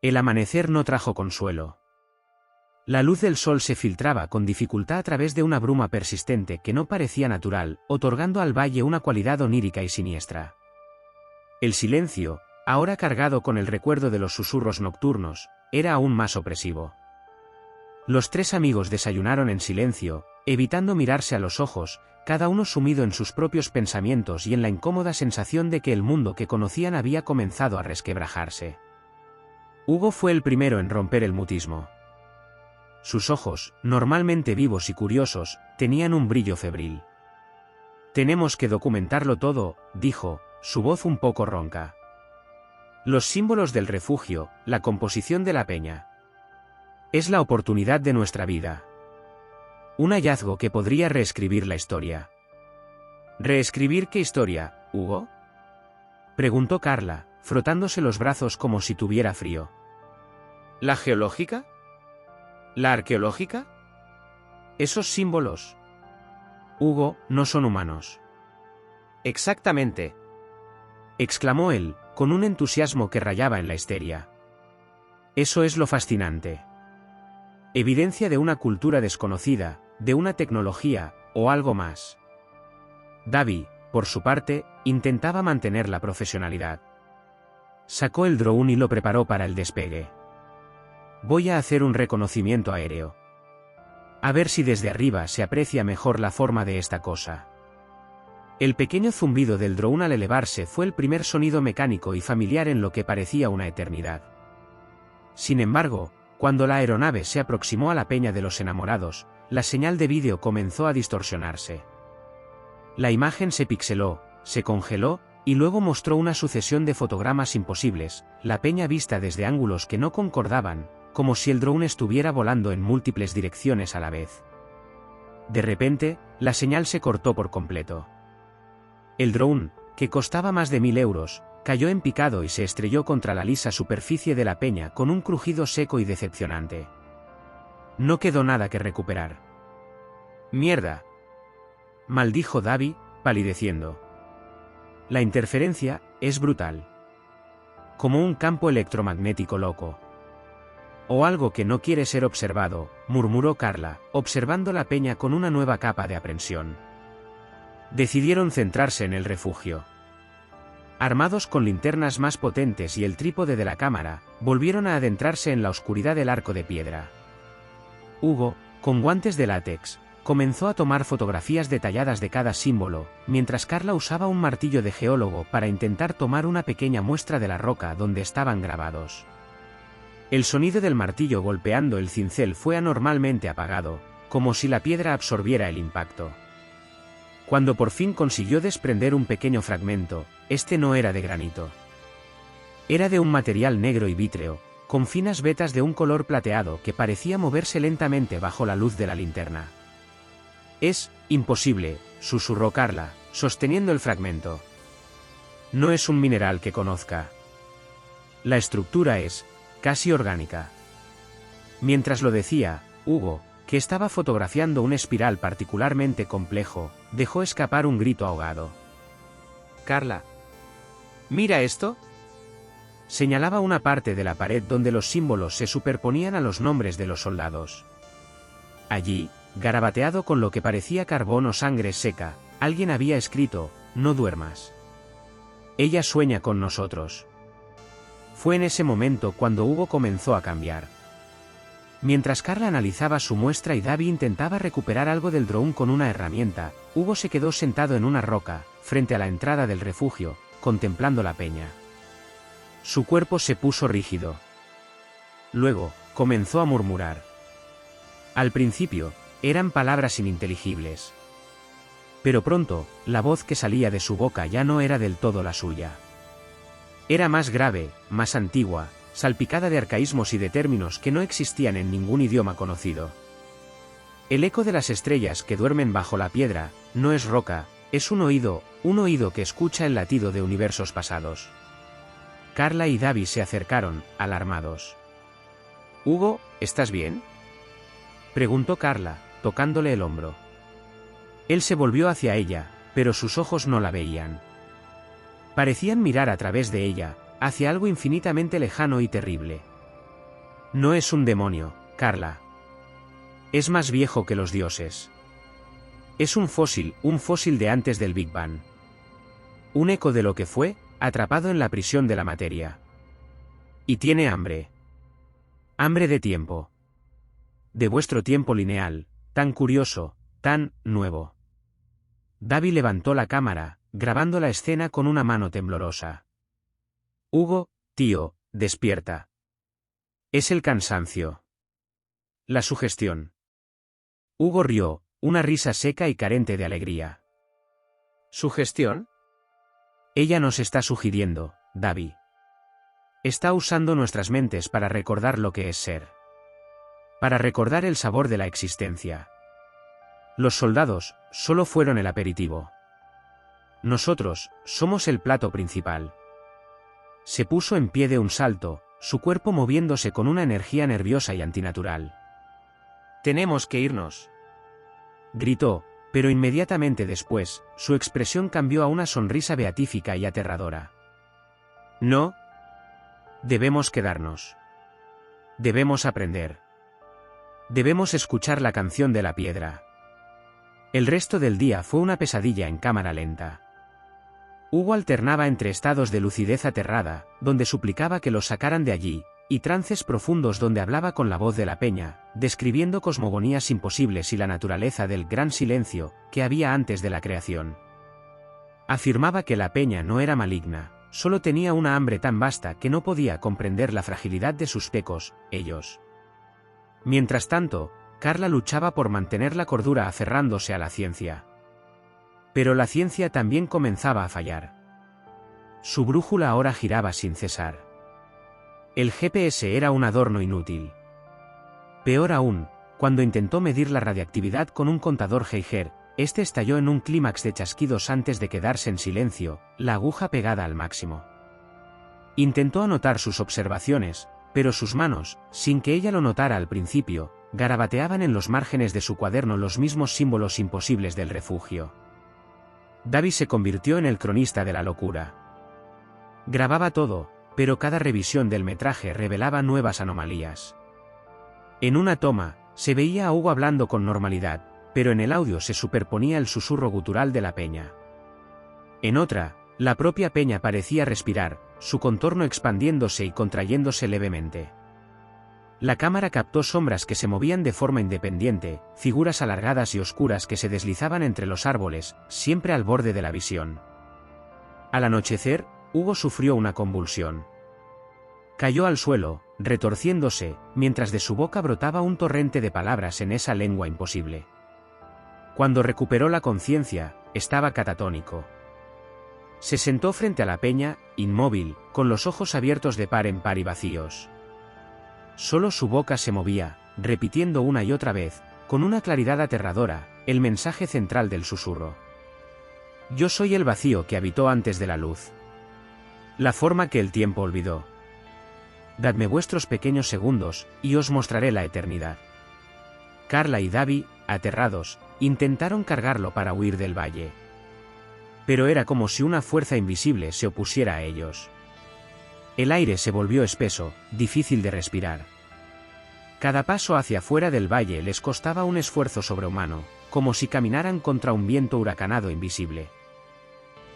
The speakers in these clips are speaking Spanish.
El amanecer no trajo consuelo. La luz del sol se filtraba con dificultad a través de una bruma persistente que no parecía natural, otorgando al valle una cualidad onírica y siniestra. El silencio, ahora cargado con el recuerdo de los susurros nocturnos, era aún más opresivo. Los tres amigos desayunaron en silencio, evitando mirarse a los ojos, cada uno sumido en sus propios pensamientos y en la incómoda sensación de que el mundo que conocían había comenzado a resquebrajarse. Hugo fue el primero en romper el mutismo. Sus ojos, normalmente vivos y curiosos, tenían un brillo febril. «Tenemos que documentarlo todo», dijo, su voz un poco ronca. «Los símbolos del refugio, la composición de la peña. Es la oportunidad de nuestra vida. Un hallazgo que podría reescribir la historia». «¿Reescribir qué historia, Hugo?», preguntó Carla, frotándose los brazos como si tuviera frío. «¿La geológica? ¿La arqueológica? Esos símbolos, Hugo, no son humanos». «Exactamente», exclamó él, con un entusiasmo que rayaba en la histeria. «Eso es lo fascinante. Evidencia de una cultura desconocida, de una tecnología, o algo más». Davi, por su parte, intentaba mantener la profesionalidad. Sacó el drone y lo preparó para el despegue. «Voy a hacer un reconocimiento aéreo. A ver si desde arriba se aprecia mejor la forma de esta cosa». El pequeño zumbido del drone al elevarse fue el primer sonido mecánico y familiar en lo que parecía una eternidad. Sin embargo, cuando la aeronave se aproximó a la peña de los enamorados, la señal de vídeo comenzó a distorsionarse. La imagen se pixeló, se congeló, y luego mostró una sucesión de fotogramas imposibles, la peña vista desde ángulos que no concordaban, como si el drone estuviera volando en múltiples direcciones a la vez. De repente, la señal se cortó por completo. El drone, que costaba más de 1000 euros, cayó en picado y se estrelló contra la lisa superficie de la peña con un crujido seco y decepcionante. No quedó nada que recuperar. «¡Mierda!», maldijo Davi, palideciendo. «La interferencia es brutal. Como un campo electromagnético loco». «O algo que no quiere ser observado», murmuró Carla, observando la peña con una nueva capa de aprensión. Decidieron centrarse en el refugio. Armados con linternas más potentes y el trípode de la cámara, volvieron a adentrarse en la oscuridad del arco de piedra. Hugo, con guantes de látex, comenzó a tomar fotografías detalladas de cada símbolo, mientras Carla usaba un martillo de geólogo para intentar tomar una pequeña muestra de la roca donde estaban grabados. El sonido del martillo golpeando el cincel fue anormalmente apagado, como si la piedra absorbiera el impacto. Cuando por fin consiguió desprender un pequeño fragmento, este no era de granito. Era de un material negro y vítreo, con finas vetas de un color plateado que parecía moverse lentamente bajo la luz de la linterna. «Es imposible», susurró Carla, sosteniendo el fragmento. «No es un mineral que conozca. La estructura es casi orgánica». Mientras lo decía, Hugo, que estaba fotografiando un espiral particularmente complejo, dejó escapar un grito ahogado. «Carla, ¿mira esto?», señalaba una parte de la pared donde los símbolos se superponían a los nombres de los soldados. Allí, garabateado con lo que parecía carbón o sangre seca, alguien había escrito: «No duermas. Ella sueña con nosotros». Fue en ese momento cuando Hugo comenzó a cambiar. Mientras Carla analizaba su muestra y Davi intentaba recuperar algo del drone con una herramienta, Hugo se quedó sentado en una roca, frente a la entrada del refugio, contemplando la peña. Su cuerpo se puso rígido. Luego, comenzó a murmurar. Al principio, eran palabras ininteligibles. Pero pronto, la voz que salía de su boca ya no era del todo la suya. Era más grave, más antigua, salpicada de arcaísmos y de términos que no existían en ningún idioma conocido. «El eco de las estrellas que duermen bajo la piedra, no es roca, es un oído que escucha el latido de universos pasados». Carla y Davi se acercaron, alarmados. «Hugo, ¿estás bien?», preguntó Carla, tocándole el hombro. Él se volvió hacia ella, pero sus ojos no la veían. Parecían mirar a través de ella, hacia algo infinitamente lejano y terrible. No es un demonio, Carla. Es más viejo que los dioses. Es un fósil de antes del Big Bang. Un eco de lo que fue, atrapado en la prisión de la materia. Y tiene hambre. Hambre de tiempo. De vuestro tiempo lineal, tan curioso, tan nuevo. Davi levantó la cámara, grabando la escena con una mano temblorosa. Hugo, tío, despierta. Es el cansancio. La sugestión. Hugo rió, una risa seca y carente de alegría. ¿Sugestión? Ella nos está sugiriendo, Davi. Está usando nuestras mentes para recordar lo que es ser. Para recordar el sabor de la existencia. Los soldados solo fueron el aperitivo. Nosotros somos el plato principal. Se puso en pie de un salto, su cuerpo moviéndose con una energía nerviosa y antinatural. «Tenemos que irnos», gritó, pero inmediatamente después, su expresión cambió a una sonrisa beatífica y aterradora. «No. Debemos quedarnos. Debemos aprender. Debemos escuchar la canción de la piedra». El resto del día fue una pesadilla en cámara lenta. Hugo alternaba entre estados de lucidez aterrada, donde suplicaba que los sacaran de allí, y trances profundos donde hablaba con la voz de la peña, describiendo cosmogonías imposibles y la naturaleza del gran silencio que había antes de la creación. Afirmaba que la peña no era maligna, solo tenía una hambre tan vasta que no podía comprender la fragilidad de sus pecos, ellos. Mientras tanto, Carla luchaba por mantener la cordura aferrándose a la ciencia. Pero la ciencia también comenzaba a fallar. Su brújula ahora giraba sin cesar. El GPS era un adorno inútil. Peor aún, cuando intentó medir la radiactividad con un contador Geiger, este estalló en un clímax de chasquidos antes de quedarse en silencio, la aguja pegada al máximo. Intentó anotar sus observaciones, pero sus manos, sin que ella lo notara al principio, garabateaban en los márgenes de su cuaderno los mismos símbolos imposibles del refugio. Davi se convirtió en el cronista de la locura. Grababa todo, pero cada revisión del metraje revelaba nuevas anomalías. En una toma, se veía a Hugo hablando con normalidad, pero en el audio se superponía el susurro gutural de la peña. En otra, la propia peña parecía respirar, su contorno expandiéndose y contrayéndose levemente. La cámara captó sombras que se movían de forma independiente, figuras alargadas y oscuras que se deslizaban entre los árboles, siempre al borde de la visión. Al anochecer, Hugo sufrió una convulsión. Cayó al suelo, retorciéndose, mientras de su boca brotaba un torrente de palabras en esa lengua imposible. Cuando recuperó la conciencia, estaba catatónico. Se sentó frente a la peña, inmóvil, con los ojos abiertos de par en par y vacíos. Solo su boca se movía, repitiendo una y otra vez, con una claridad aterradora, el mensaje central del susurro. Yo soy el vacío que habitó antes de la luz. La forma que el tiempo olvidó. Dadme vuestros pequeños segundos, y os mostraré la eternidad. Carla y Davi, aterrados, intentaron cargarlo para huir del valle. Pero era como si una fuerza invisible se opusiera a ellos. El aire se volvió espeso, difícil de respirar. Cada paso hacia afuera del valle les costaba un esfuerzo sobrehumano, como si caminaran contra un viento huracanado invisible.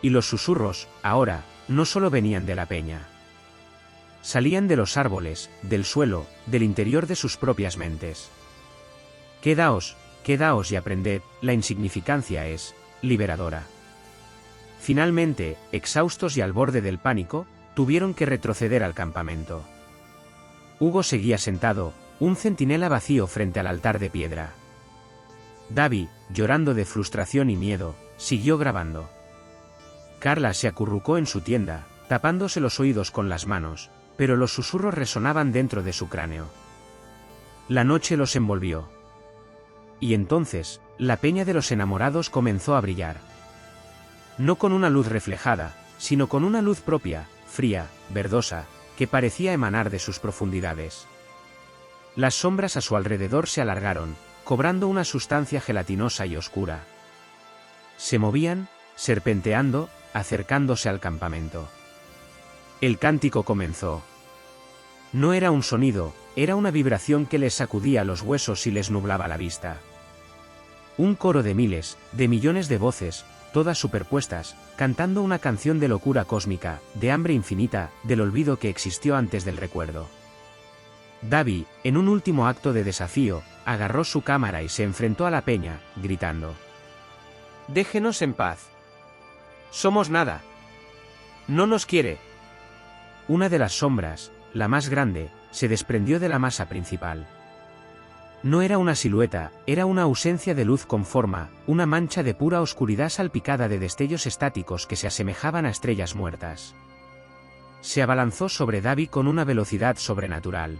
Y los susurros, ahora, no solo venían de la peña. Salían de los árboles, del suelo, del interior de sus propias mentes. Quedaos y aprended, la insignificancia es liberadora. Finalmente, exhaustos y al borde del pánico, tuvieron que retroceder al campamento. Hugo seguía sentado, un centinela vacío frente al altar de piedra. Davi, llorando de frustración y miedo, siguió grabando. Carla se acurrucó en su tienda, tapándose los oídos con las manos, pero los susurros resonaban dentro de su cráneo. La noche los envolvió. Y entonces, la peña de los enamorados comenzó a brillar. No con una luz reflejada, sino con una luz propia, fría, verdosa, que parecía emanar de sus profundidades. Las sombras a su alrededor se alargaron, cobrando una sustancia gelatinosa y oscura. Se movían, serpenteando, acercándose al campamento. El cántico comenzó. No era un sonido, era una vibración que les sacudía los huesos y les nublaba la vista. Un coro de miles, de millones de voces, todas superpuestas, cantando una canción de locura cósmica, de hambre infinita, del olvido que existió antes del recuerdo. Davi, en un último acto de desafío, agarró su cámara y se enfrentó a la peña, gritando: «Déjenos en paz. Somos nada. No nos quiere». Una de las sombras, la más grande, se desprendió de la masa principal. No era una silueta, era una ausencia de luz con forma, una mancha de pura oscuridad salpicada de destellos estáticos que se asemejaban a estrellas muertas. Se abalanzó sobre Davi con una velocidad sobrenatural.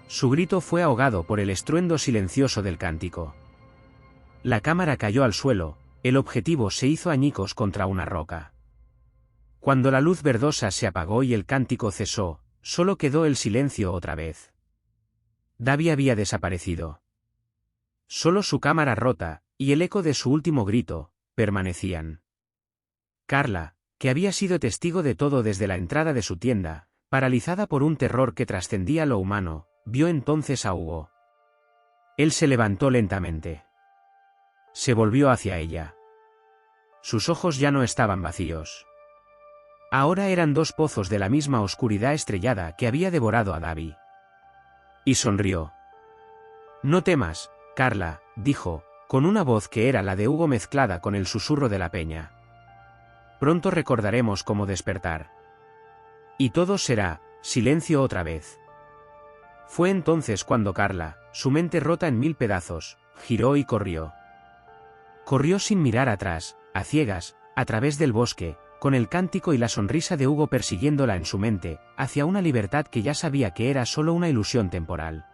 Su grito fue ahogado por el estruendo silencioso del cántico. La cámara cayó al suelo, el objetivo se hizo añicos contra una roca. Cuando la luz verdosa se apagó y el cántico cesó, solo quedó el silencio otra vez. Davi había desaparecido. Solo su cámara rota, y el eco de su último grito, permanecían. Carla, que había sido testigo de todo desde la entrada de su tienda, paralizada por un terror que trascendía lo humano, vio entonces a Hugo. Él se levantó lentamente. Se volvió hacia ella. Sus ojos ya no estaban vacíos. Ahora eran dos pozos de la misma oscuridad estrellada que había devorado a Davi. Y sonrió. «No temas, Carla», dijo, con una voz que era la de Hugo mezclada con el susurro de la peña. «Pronto recordaremos cómo despertar. Y todo será silencio otra vez». Fue entonces cuando Carla, su mente rota en mil pedazos, giró y corrió. Corrió sin mirar atrás, a ciegas, a través del bosque, con el cántico y la sonrisa de Hugo persiguiéndola en su mente, hacia una libertad que ya sabía que era solo una ilusión temporal.